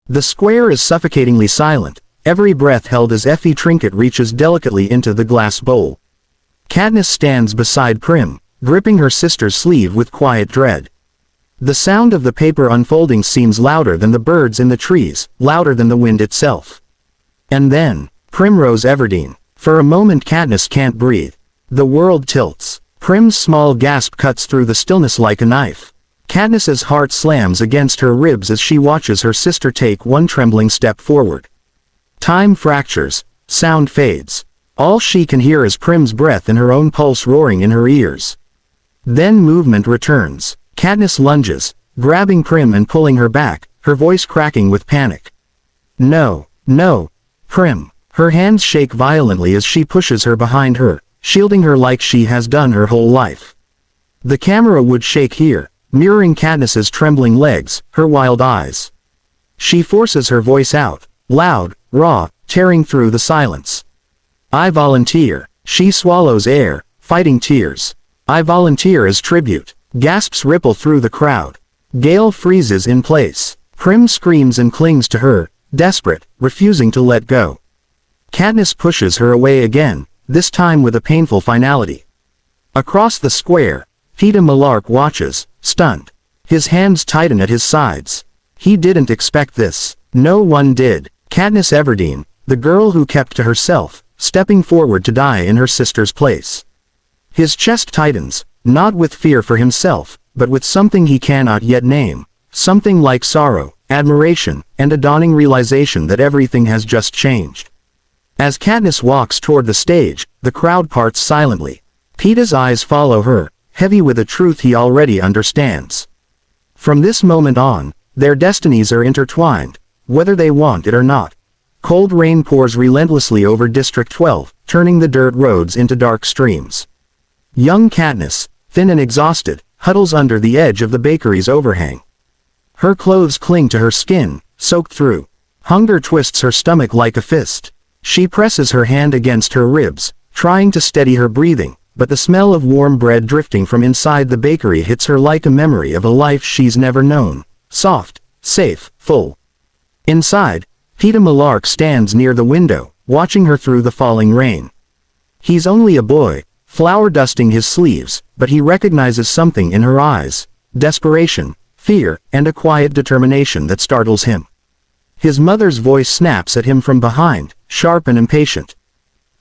The square is suffocatingly silent, every breath held as Effie Trinket reaches delicately into the glass bowl. Katniss stands beside Prim, gripping her sister's sleeve with quiet dread. The sound of the paper unfolding seems louder than the birds in the trees, louder than the wind itself. And then, Primrose Everdeen. For a moment Katniss can't breathe. The world tilts. Prim's small gasp cuts through the stillness like a knife. Katniss's heart slams against her ribs as she watches her sister take one trembling step forward. Time fractures. Sound fades. All she can hear is Prim's breath and her own pulse roaring in her ears. Then movement returns. Katniss lunges, grabbing Prim and pulling her back, her voice cracking with panic. No, no, Prim. Her hands shake violently as she pushes her behind her, shielding her like she has done her whole life. The camera would shake here, mirroring Katniss's trembling legs, her wild eyes. She forces her voice out, loud, raw, tearing through the silence. I volunteer. She swallows air, fighting tears. I volunteer as tribute. Gasps ripple through the crowd. Gale freezes in place. Prim screams and clings to her, desperate, refusing to let go. Katniss pushes her away again, this time with a painful finality. Across the square, Peeta Mellark watches, stunned. His hands tighten at his sides. He didn't expect this. No one did. Katniss Everdeen, the girl who kept to herself, stepping forward to die in her sister's place. His chest tightens, not with fear for himself, but with something he cannot yet name, something like sorrow, admiration, and a dawning realization that everything has just changed. As Katniss walks toward the stage, the crowd parts silently. Peeta's eyes follow her, heavy with a truth he already understands. From this moment on, their destinies are intertwined, whether they want it or not. Cold rain pours relentlessly over District 12, turning the dirt roads into dark streams. Young Katniss, thin and exhausted, huddles under the edge of the bakery's overhang. Her clothes cling to her skin, soaked through. Hunger twists her stomach like a fist. She presses her hand against her ribs, trying to steady her breathing, but the smell of warm bread drifting from inside the bakery hits her like a memory of a life she's never known. Soft, safe, full. Inside, Peeta Mellark stands near the window, watching her through the falling rain. He's only a boy, flour dusting his sleeves, but he recognizes something in her eyes, desperation, fear, and a quiet determination that startles him. His mother's voice snaps at him from behind, sharp and impatient.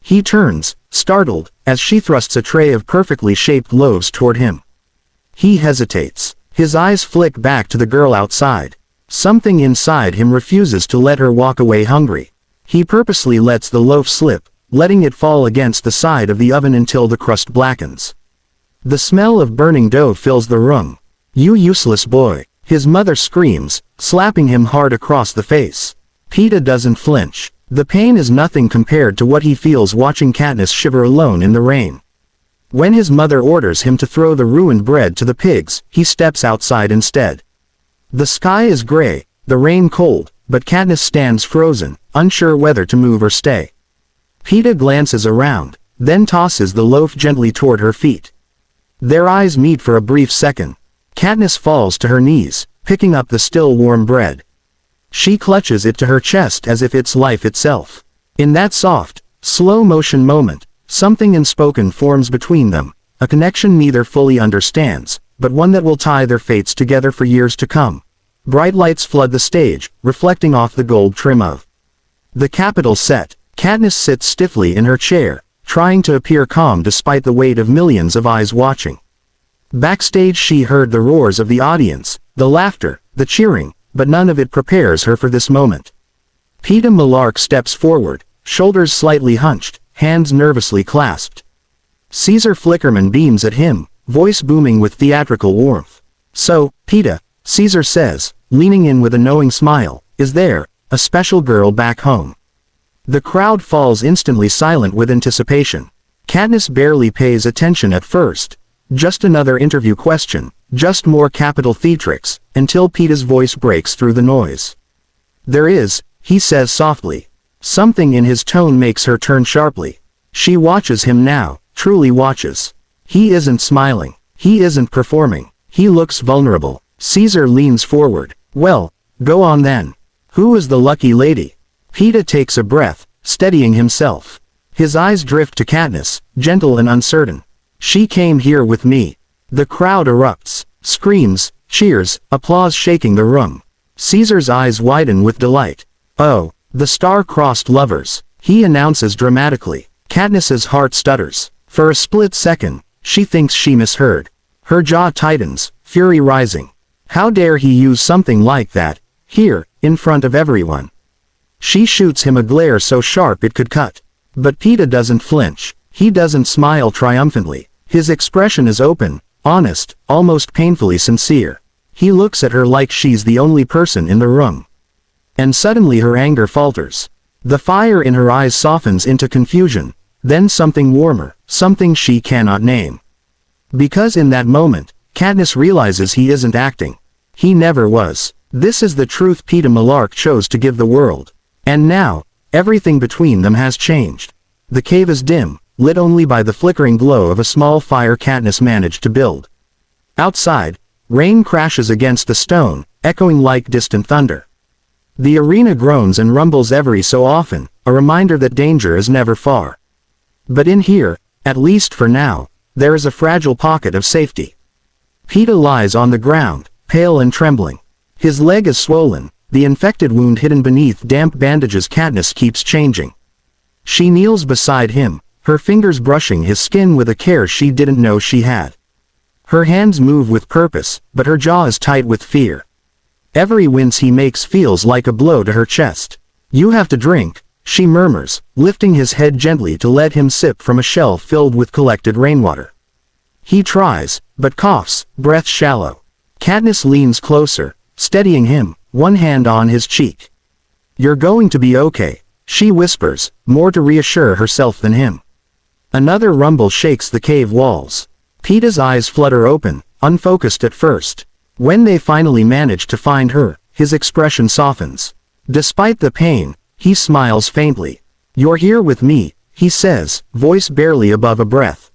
He turns, startled, as she thrusts a tray of perfectly shaped loaves toward him. He hesitates. His eyes flick back to the girl outside. Something inside him refuses to let her walk away hungry. He purposely lets the loaf slip, letting it fall against the side of the oven until the crust blackens. The smell of burning dough fills the room. You useless boy, his mother screams, slapping him hard across the face. Peeta doesn't flinch. The pain is nothing compared to what he feels watching Katniss shiver alone in the rain. When his mother orders him to throw the ruined bread to the pigs, he steps outside instead. The sky is gray, the rain cold, but Katniss stands frozen, unsure whether to move or stay. Peeta glances around, then tosses the loaf gently toward her feet. Their eyes meet for a brief second. Katniss falls to her knees, picking up the still warm bread. She clutches it to her chest as if it's life itself. In that soft, slow-motion moment, something unspoken forms between them, a connection neither fully understands, but one that will tie their fates together for years to come. Bright lights flood the stage, reflecting off the gold trim of the Capitol set. Katniss sits stiffly in her chair, trying to appear calm despite the weight of millions of eyes watching. Backstage she heard the roars of the audience, the laughter, the cheering, but none of it prepares her for this moment. Peeta Mellark steps forward, shoulders slightly hunched, hands nervously clasped. Caesar Flickerman beams at him, voice booming with theatrical warmth. So, Peeta, Caesar says, leaning in with a knowing smile, is there a special girl back home? The crowd falls instantly silent with anticipation. Katniss barely pays attention at first. Just another interview question, just more Capitol theatrics, until Peeta's voice breaks through the noise. There is, he says softly. Something in his tone makes her turn sharply. She watches him now, truly watches. He isn't smiling. He isn't performing. He looks vulnerable. Caesar leans forward. Well, go on then. Who is the lucky lady? Peeta takes a breath, steadying himself. His eyes drift to Katniss, gentle and uncertain. She came here with me. The crowd erupts. Screams, cheers, applause shaking the room. Caesar's eyes widen with delight. Oh, the star-crossed lovers, he announces dramatically. Katniss's heart stutters. For a split second, she thinks she misheard. Her jaw tightens, fury rising. How dare he use something like that, here, in front of everyone? She shoots him a glare so sharp it could cut. But Peeta doesn't flinch. He doesn't smile triumphantly. His expression is open, honest, almost painfully sincere. He looks at her like she's the only person in the room. And suddenly her anger falters. The fire in her eyes softens into confusion, then something warmer, something she cannot name. Because in that moment, Katniss realizes he isn't acting. He never was. This is the truth Peeta Mellark chose to give the world. And now, everything between them has changed. The cave is dim, lit only by the flickering glow of a small fire Katniss managed to build. Outside, rain crashes against the stone, echoing like distant thunder. The arena groans and rumbles every so often, a reminder that danger is never far. But in here, at least for now, there is a fragile pocket of safety. Peeta lies on the ground, pale and trembling. His leg is swollen, the infected wound hidden beneath damp bandages. Katniss keeps changing. She kneels beside him, her fingers brushing his skin with a care she didn't know she had. Her hands move with purpose, but her jaw is tight with fear. Every wince he makes feels like a blow to her chest. You have to drink, she murmurs, lifting his head gently to let him sip from a shelf filled with collected rainwater. He tries, but coughs, breath shallow. Katniss leans closer, steadying him, one hand on his cheek. You're going to be okay, she whispers, more to reassure herself than him. Another rumble shakes the cave walls. Peeta's eyes flutter open, unfocused at first. When they finally manage to find her, his expression softens. Despite the pain, he smiles faintly. You're here with me, he says, voice barely above a breath.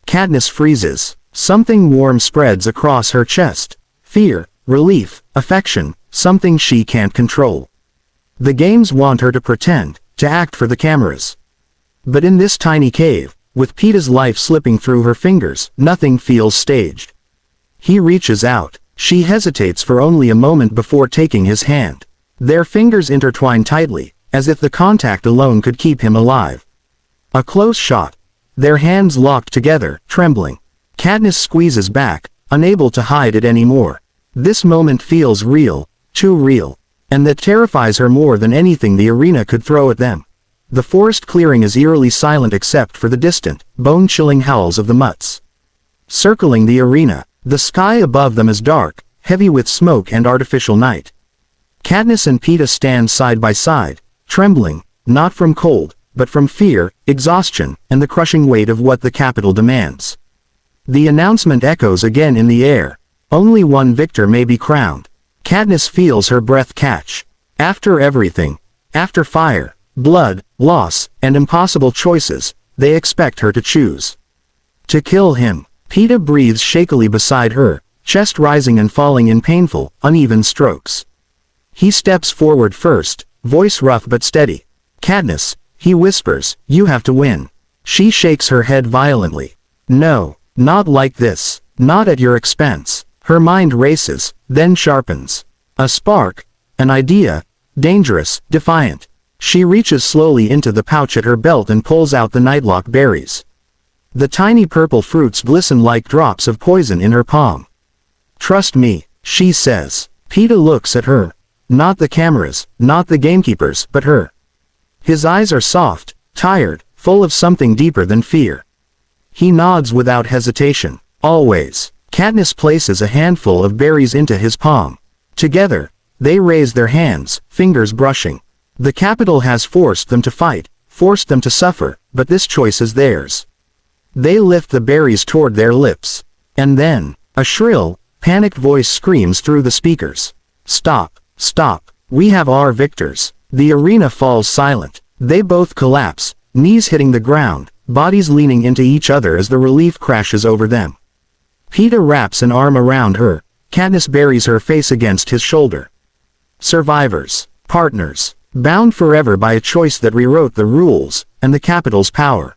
Katniss freezes. Something warm spreads across her chest. Fear, relief, affection, something she can't control. The games want her to pretend, to act for the cameras. But in this tiny cave, with Peeta's life slipping through her fingers, nothing feels staged. He reaches out. She hesitates for only a moment before taking his hand. Their fingers intertwine tightly, as if the contact alone could keep him alive. A close shot. Their hands locked together, trembling. Katniss squeezes back, unable to hide it anymore. This moment feels real, too real. And that terrifies her more than anything the arena could throw at them. The forest clearing is eerily silent except for the distant, bone-chilling howls of the mutts. Circling the arena, the sky above them is dark, heavy with smoke and artificial night. Katniss and Peeta stand side by side, trembling, not from cold, but from fear, exhaustion, and the crushing weight of what the capital demands. The announcement echoes again in the air. Only one victor may be crowned. Katniss feels her breath catch. After everything, after fire, blood, loss, and impossible choices, they expect her to choose. To kill him. Peeta breathes shakily beside her, chest rising and falling in painful, uneven strokes. He steps forward first, voice rough but steady. Katniss, he whispers, you have to win. She shakes her head violently. No, not like this, not at your expense. Her mind races, then sharpens. A spark, an idea, dangerous, defiant. She reaches slowly into the pouch at her belt and pulls out the nightlock berries. The tiny purple fruits glisten like drops of poison in her palm. Trust me, she says. Peeta looks at her. Not the cameras, not the gamekeepers, but her. His eyes are soft, tired, full of something deeper than fear. He nods without hesitation. Always. Katniss places a handful of berries into his palm. Together, they raise their hands, fingers brushing. The capital has forced them to fight, forced them to suffer, but this choice is theirs. They lift the berries toward their lips. And then, a shrill, panicked voice screams through the speakers. Stop, stop, we have our victors. The arena falls silent. They both collapse, knees hitting the ground, bodies leaning into each other as the relief crashes over them. Peeta wraps an arm around her. Katniss buries her face against his shoulder. Survivors. Partners. Bound forever by a choice that rewrote the rules, and the Capitol's power.